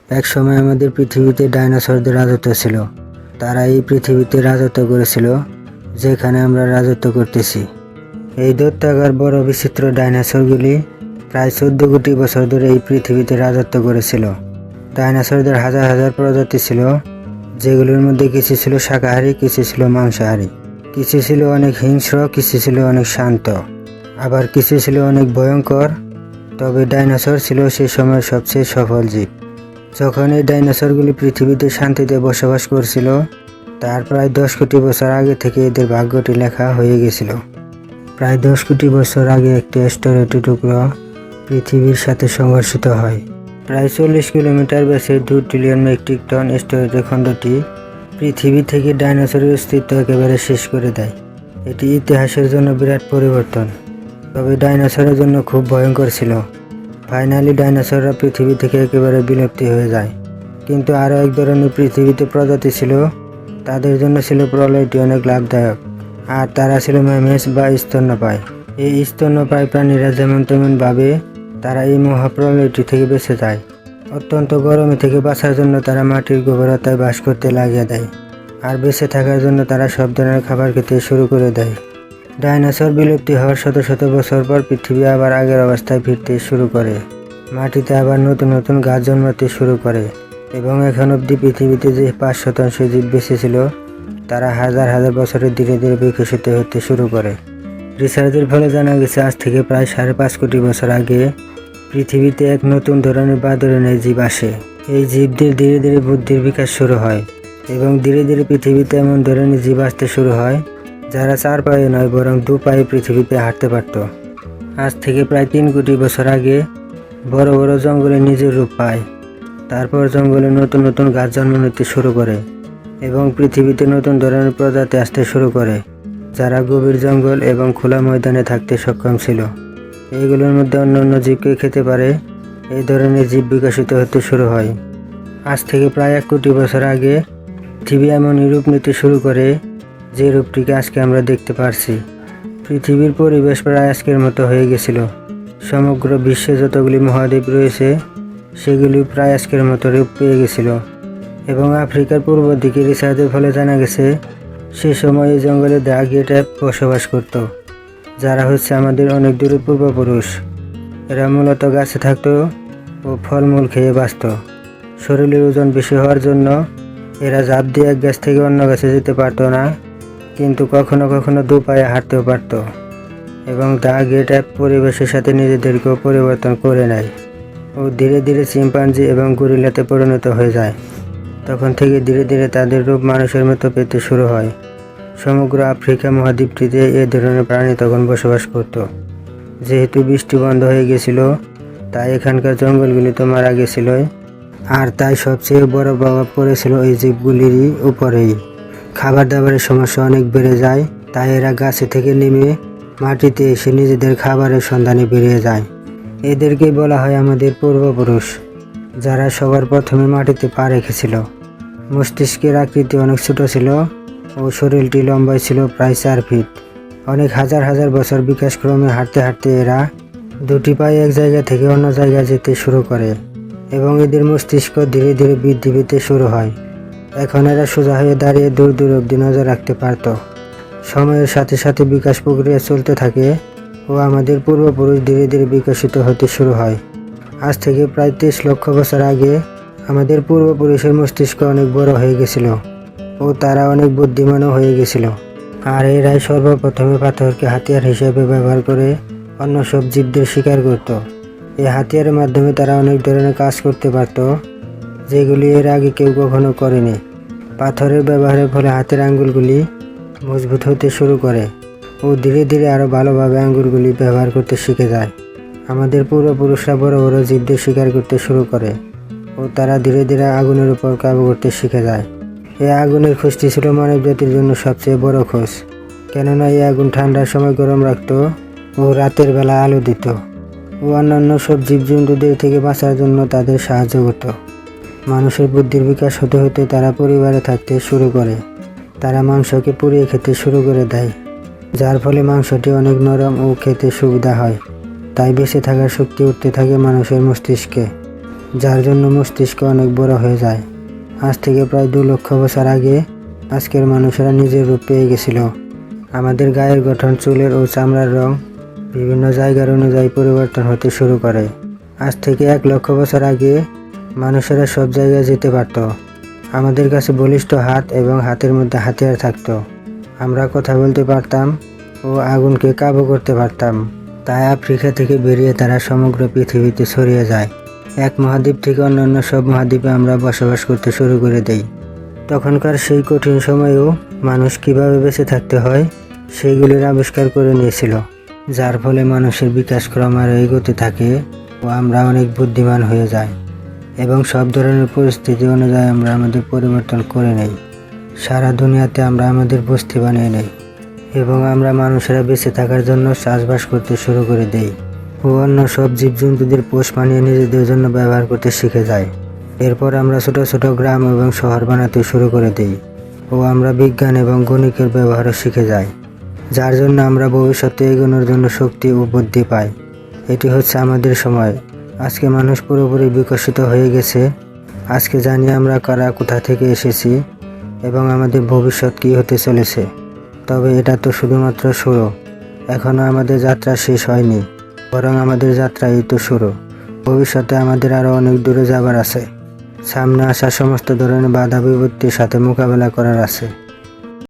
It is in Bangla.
এক সময় আমাদের পৃথিবীতে ডাইনোসরদের রাজত্ব ছিল। তারা এই পৃথিবীতে রাজত্ব করেছিল যেখানে আমরা রাজত্ব করতেছি। এই দৈত্যাকার বড় বিচিত্র ডাইনোসরগুলি প্রায় 14 কোটি বছর ধরে এই পৃথিবীতে রাজত্ব করেছিল। ডাইনোসরদের হাজার হাজার প্রজাতি ছিল, যেগুলোর মধ্যে কিছু ছিল শাকাহারী, কিছু ছিল মাংসাহারী, কিছু ছিল অনেক হিংস্র, কিছু ছিল অনেক শান্ত, আবার কিছু ছিল অনেক ভয়ঙ্কর। তবে ডাইনোসর ছিল সেই সময়ের সবচেয়ে সফল জীব। যখন এই ডাইনোসরগুলি পৃথিবীতে শান্তিতে বসবাস করছিল, তার প্রায় 10 কোটি বছর আগে থেকে এদের ভাগ্যটি লেখা হয়ে গেছিল। প্রায় 10 কোটি বছর আগে একটি অ্যাস্টেরয়েড টুকরো পৃথিবীর সাথে সংঘর্ষিত হয়। প্রায় 40 কিলোমিটার ব্যাসে 2 ট্রিলিয়ন মেট্রিক টন অ্যাস্টেরয়েডের খণ্ডটি পৃথিবী থেকে ডাইনোসরের অস্তিত্ব একেবারে শেষ করে দেয়। এটি ইতিহাসের জন্য বিরাট পরিবর্তন, তবে ডাইনোসরের জন্য খুব ভয়ঙ্কর ছিল। ফাইনালি ডাইনোসররা পৃথিবী থেকে একেবারে বিলুপ্তি হয়ে যায়। কিন্তু আরও এক ধরনের পৃথিবীতে প্রজাতি ছিল, তাদের জন্য ছিল প্রলয়টি অনেক লাভদায়ক, আর তারা ছিল ম্যামেজ বা স্তন্যপায়ী। এই স্তন্যপায়ী প্রাণীরা যেমন তেমন ভাবে তারা এই মহাপ্রলয়টি থেকে বেঁচে যায়। অত্যন্ত গরমে থেকে বাঁচার জন্য তারা মাটির গভীরতায় বাস করতে লাগিয়ে দেয়, আর বেঁচে থাকার জন্য তারা সব ধরনের খাবার খেতে শুরু করে দেয়। ডাইনোসর বিলুপ্তি হওয়ার শত শত বছর পর পৃথিবী আবার আগের অবস্থায় ফিরতে শুরু করে। মাটিতে আবার নতুন নতুন গাছ জন্মাতে শুরু করে, এবং এখন অবধি পৃথিবীতে যে 5% জীব বেঁচে ছিল, তারা হাজার হাজার বছরে ধীরে ধীরে বিকশিত হতে শুরু করে। রিসার্চের ফলে জানা গেছে আজ থেকে প্রায় 5.5 কোটি বছর আগে পৃথিবীতে এক নতুন ধরনের বাদুড়ের জীব আসে। এই জীবদের ধীরে ধীরে বুদ্ধির বিকাশ শুরু হয়, এবং ধীরে ধীরে পৃথিবীতে এমন ধরনের জীব আসতে শুরু হয় যারা 4 পায়ে নয় বরং 2 পায়ে পৃথিবীতে হাঁটতে পারত। আজ থেকে প্রায় 3 কোটি বছর আগে বড় বড় জঙ্গলে নিজের রূপ পায়। তারপর জঙ্গলে নতুন নতুন গাছ জন্ম নিতে শুরু করে, এবং পৃথিবীতে নতুন ধরনের প্রজাতি আসতে শুরু করে যারা গভীর জঙ্গল এবং খোলা ময়দানে থাকতে সক্ষম ছিল। এইগুলোর মধ্যে অন্য অন্য জীবকে খেতে পারে। এই ধরনের জীব বিকশিত হতে শুরু হয়। আজ থেকে প্রায় 1 কোটি বছর আগে পৃথিবী এমন রূপ নিতে শুরু করে যে রূপটিকে আজকে আমরা দেখতে পারছি। পৃথিবীর পরিবেশ প্রায় আজকের মতো হয়ে গেছিল। সমগ্র বিশ্বে যতগুলি মহাদ্বীপ রয়েছে সেগুলি প্রায় আজকের মতো রূপ পেয়ে গেছিল। এবং আফ্রিকার পূর্ব দিকে রিসার্চের ফলে জানা গেছে সে সময় এই জঙ্গলে ড্রাগিয়েটা বসবাস করত, যারা হচ্ছে আমাদের অনেক দূরের পূর্বপুরুষ। এরা মূলত গাছে থাকতো ও ফলমূল খেয়ে বাঁচত। শরীরের ওজন বেশি হওয়ার জন্য এরা ঝাঁপ দিয়ে এক গাছ থেকে অন্য গাছে যেতে পারতো না, কিন্তু কখনো কখনো 2 পায়ে হাঁটতেও পারত। এবং ড্রাগিয়েটা পরিবেশের সাথে নিজেদেরকেও পরিবর্তন করে নেয় ও ধীরে ধীরে চিম্পাঞ্জি এবং গরিলাতে পরিণত হয়ে যায়। তখন থেকে ধীরে ধীরে তাদের রূপ মানুষের মতো পেতে শুরু হয়। সমগ্র আফ্রিকা মহাদ্বীপটিতে এ ধরনের প্রাণী তখন বসবাস করত। যেহেতু বৃষ্টি বন্ধ হয়ে গেছিল, তাই এখানকার জঙ্গলগুলি তো মারা গেছিল, আর তাই সবচেয়ে বড় প্রভাব পড়েছিল এই জীবগুলিরই উপরেই। খাবার দাবারের সমস্যা অনেক বেড়ে যায়, তাই এরা গাছে থেকে নেমে মাটিতে এসে নিজেদের খাবারের সন্ধানে বেরিয়ে যায়। এদেরকেই বলা হয় আমাদের পূর্বপুরুষ, যারা সবার প্রথমে মাটিতে পা রেখেছিল। মস্তিষ্কের আকৃতি অনেক ছোট ছিল ও শরীরটি লম্বায় ছিল প্রায় 4 ফিট। অনেক হাজার হাজার বছর বিকাশক্রমে হাঁটতে হাঁটতে এরা 2টি পায়ে এক জায়গা থেকে অন্য জায়গায় যেতে শুরু করে, এবং এদের মস্তিষ্ক ধীরে ধীরে বৃদ্ধি পেতে শুরু হয়। এখন এরা সোজা হয়ে দাঁড়িয়ে দূর দূর অব্দি নজর রাখতে পারত। সময়ের সাথে সাথে বিকাশ প্রক্রিয়া চলতে থাকে ও আমাদের পূর্বপুরুষ ধীরে ধীরে বিকশিত হতে শুরু হয়। আজ থেকে প্রায় 23 লক্ষ বছর আগে আমাদের পূর্বপুরুষের মস্তিষ্ক অনেক বড় হয়ে গেছিল ও তারা অনেক বুদ্ধিমানও হয়ে গেছিল। আর এরাই সর্বপ্রথমে পাথরকে হাতিয়ার হিসেবে ব্যবহার করে অন্য সব জীবদের শিকার করত। এই হাতিয়ারের মাধ্যমে তারা অনেক ধরনের কাজ করতে পারত, যেগুলি এর আগে কেউ কখনো করেনি। পাথরের ব্যবহারের ফলে হাতের আঙ্গুলগুলি মজবুত হতে শুরু করে ও ধীরে ধীরে আরও ভালোভাবে আঙ্গুলগুলি ব্যবহার করতে শিখে যায়। আমাদের পূর্বপুরুষরা বড় বড় জীবদের শিকার করতে শুরু করে ও তারা ধীরে ধীরে আগুনের উপর কাবু করতে শিখে যায়। এই আগুনের খোঁজটি ছিল মানব জাতির জন্য সবচেয়ে বড় খোঁজ, কেননা এই আগুন ঠান্ডার সময় গরম রাখত ও রাতের বেলা আলো দিত ও অন্যান্য সব জীবজন্তুদের থেকে বাঁচার জন্য তাদের সাহায্য করত। মানুষের বুদ্ধির বিকাশ হতে হতে তারা পরিবারে থাকতে শুরু করে। তারা মাংসকে পুড়িয়ে খেতে শুরু করে দেয়, যার ফলে মাংসটি অনেক নরম ও খেতে সুবিধা হয়। তাই বেঁচে থাকার শক্তি উঠতে থাকে মানুষের মস্তিষ্কে। যার জন্য মস্তিষ্ক অনেক বড় হয়ে যায়। আজ থেকে প্রায় 2 লক্ষ বছর আগে আজকের মানুষেরা নিজের রূপ পেয়ে গেছিল। আমাদের গায়ের গঠন, চুলের ও চামড়ার রং বিভিন্ন জায়গার অনুযায়ী পরিবর্তন হতে শুরু করে। আজ থেকে 1 লক্ষ বছর আগে মানুষেরা সব জায়গায় যেতে পারত। আমাদের কাছে বলিষ্ঠ হাত এবং হাতের মধ্যে হাতিয়ার থাকত। আমরা কথা বলতে পারতাম ও আগুনকে কাবু করতে পারতাম। তাই আফ্রিকা থেকে বেরিয়ে তারা সমগ্র পৃথিবীতে ছড়িয়ে যায়। এক মহাদ্বীপ থেকে অন্যান্য সব মহাদ্বীপে আমরা বসবাস করতে শুরু করে দেই। তখনকার সেই কঠিন সময়েও মানুষ কিভাবে বেঁচে থাকতে হয় সেইগুলির আবিষ্কার করে নিয়েছিল, যার ফলে মানুষের বিকাশ ক্রমান্বয়ে এগোতে থাকে ও আমরা অনেক বুদ্ধিমান হয়ে যাই এবং সব ধরনের পরিস্থিতি অনুযায়ী আমরা আমাদের পরিবর্তন করে নেই। সারা দুনিয়াতে আমরা আমাদের বস্তি বানিয়ে নেই এবং আমরা মানুষেরা বেঁচে থাকার জন্য চাষবাস করতে শুরু করে দেই ও অন্য সব জীবজন্তুদের পোষ মানিয়ে নিজেদের জন্য ব্যবহার করতে শিখে যায়। এরপর আমরা ছোট ছোট গ্রাম এবং শহর বানাতে শুরু করে দিই ও আমরা বিজ্ঞান এবং গণিতের ব্যবহারও শিখে যাই, যার জন্য আমরা ভবিষ্যতে এগোনোর জন্য শক্তি ও বুদ্ধি পাই। এটি হচ্ছে আমাদের সময়। আজকে মানুষ পুরোপুরি বিকশিত হয়ে গেছে। আজকে জানি আমরা কারা, কোথা থেকে এসেছি এবং আমাদের ভবিষ্যৎ কী হতে চলেছে। তবে এটা তো শুধুমাত্র শুরু। এখনও আমাদের যাত্রা শেষ হয়নি, বরং আমাদের যাত্রা এই তো শুরু। ভবিষ্যতে আমাদের আরও অনেক দূরে যাবার আছে। সামনে আসা সমস্ত ধরনের বাধা বিপত্তির সাথে মোকাবেলা করার আছে।